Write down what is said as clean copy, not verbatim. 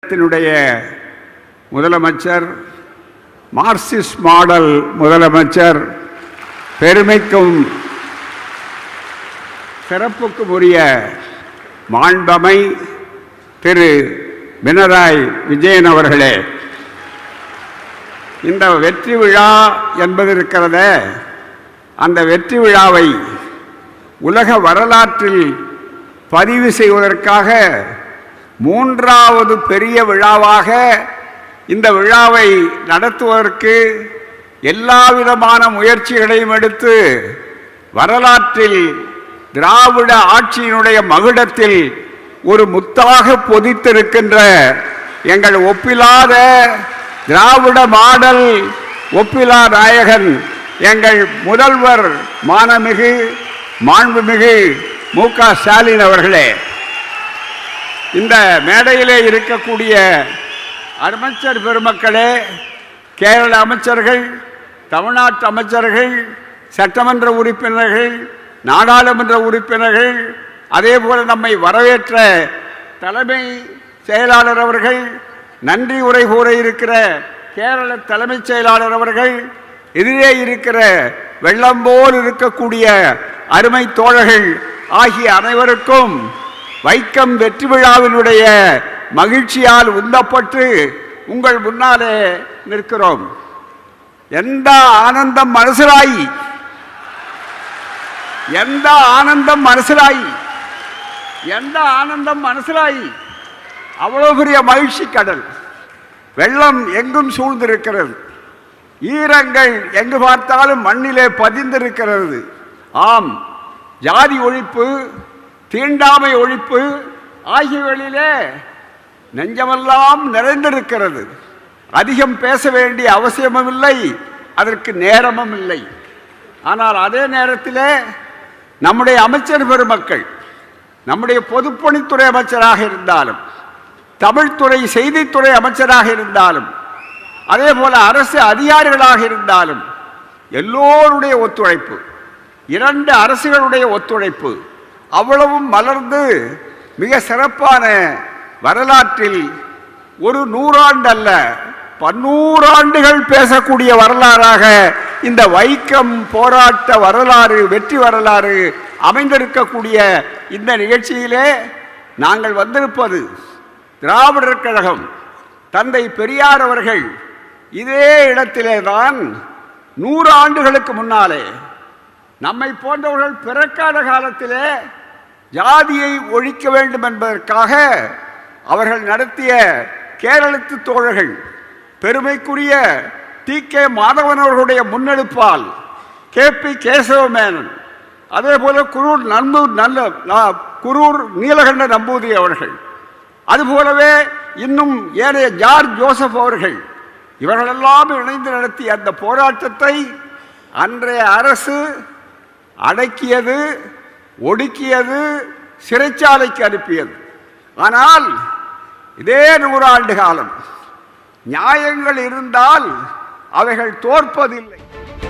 மாநிலத்தினுடைய முதலமைச்சர், Marxist model முதலமைச்சர், பெருமைக்கும் சிறப்புக்கும் உரிய மாண்பமை திரு பினராயி விஜயன் அவர்களே, இந்த வெற்றி விழா என்பது இருக்கிறத, அந்த வெற்றி விழாவை உலக வரலாற்றில் பதிவு செய்வதற்காக மூன்றாவது பெரிய விழாவாக இந்த விழாவை நடத்துவதற்கு எல்லாவிதமான முயற்சிகளையும் எடுத்து வரலாற்றில் திராவிட ஆட்சியினுடைய மகுடத்தில் ஒரு முத்தாக பொதித்திருக்கின்ற எங்கள் ஒப்பிலாத திராவிட மாடல் ஒப்பிலா நாயகன் எங்கள் முதல்வர் மாண்புமிகு மு.க. ஸ்டாலின் அவர்களே, இந்த மேடையிலே இருக்கக்கூடிய அமைச்சர் பெருமக்களே, கேரள அமைச்சர்கள், தமிழ்நாட்டு அமைச்சர்கள், சட்டமன்ற உறுப்பினர்கள், நாடாளுமன்ற உறுப்பினர்கள், அதே போல நம்மை வரவேற்ற தலைமை செயலாளர் அவர்கள், நன்றி உரை கூற இருக்கிற கேரள தலைமைச் செயலாளர் அவர்கள், எதிரே இருக்கிற வெள்ளம் போல் இருக்கக்கூடிய அருமை தோழர்கள் ஆகிய அனைவருக்கும் வைக்கம் வெற்றி விழாவினுடைய மகிழ்ச்சியால் உந்தப்பட்டு உங்கள் முன்னாலே நிற்கிறோம். எந்த ஆனந்தம் மனசிலாயி, எந்த ஆனந்தம் மனசிலாயி, எந்த ஆனந்தம் மனசிலாயி, அவ்வளவு பெரிய மகிழ்ச்சி கடல். வெள்ளம் எங்கும் சூழ்ந்திருக்கிறது, ஈரங்கள் எங்கு பார்த்தாலும் மண்ணிலே பதிந்திருக்கிறது. ஆம், ஜாதி ஒழிப்பு, தீண்டாமை ஒழிப்பு ஆகியவைகளிலே நெஞ்சமெல்லாம் நிறைந்திருக்கிறது. அதிகம் பேச வேண்டிய அவசியமும் இல்லை, அதற்கு நேரமும் இல்லை. ஆனால் அதே நேரத்தில் நம்முடைய அமைச்சர் பெருமக்கள், நம்முடைய பொதுப்பணித்துறை அமைச்சராக இருந்தாலும், தமிழ்துறை செய்தித்துறை அமைச்சராக இருந்தாலும், அதே போல அரசு அதிகாரிகளாக இருந்தாலும், எல்லோருடைய ஒத்துழைப்பு, இரண்டு அரசுகளுடைய ஒத்துழைப்பு அவ்வளவும் மலர்ந்து மிக சிறப்பான வரலாற்றில் ஒரு 100 ஆண்டு அல்ல 100 ஆண்டுகள் பேசக்கூடிய வரலாறாக இந்த வைக்கம் போராட்ட வரலாறு, வெற்றி வரலாறு அமைந்திருக்கக்கூடிய இந்த நிகழ்ச்சியிலே நாங்கள் வந்திருப்பது, திராவிடர் கழகம் தந்தை பெரியார் அவர்கள் இதே இடத்திலே தான் 100 ஆண்டுகளுக்கு முன்னாலே நம்மை போன்றவர்கள் பிறக்காத காலத்திலே ஜாதியை ஒழிக்க வேண்டும் என்பதற்காக அவர்கள் நடத்திய கேரளத்து தோழர்கள், பெருமைக்குரிய டி.கே. மாதவன் அவர்களுடைய முன்னெடுப்பால் கே.பி. கேசவமேனன், அதே போல குரூர் நீலகண்ட நம்பூதிரி அவர்கள், அதுபோலவே இன்னும் ஏனைய ஜார்ஜ் ஜோசப் அவர்கள், இவர்களெல்லாம் இணைந்து நடத்திய அந்த போராட்டத்தை அன்றைய அரசு அடக்கியது, ஒடுக்கியது, சிறைச்சாலைக்கு அனுப்பியது. ஆனால் இதே 100 ஆண்டு காலம் நியாயங்கள் இருந்தால் அவைகள் தோற்பதில்லை.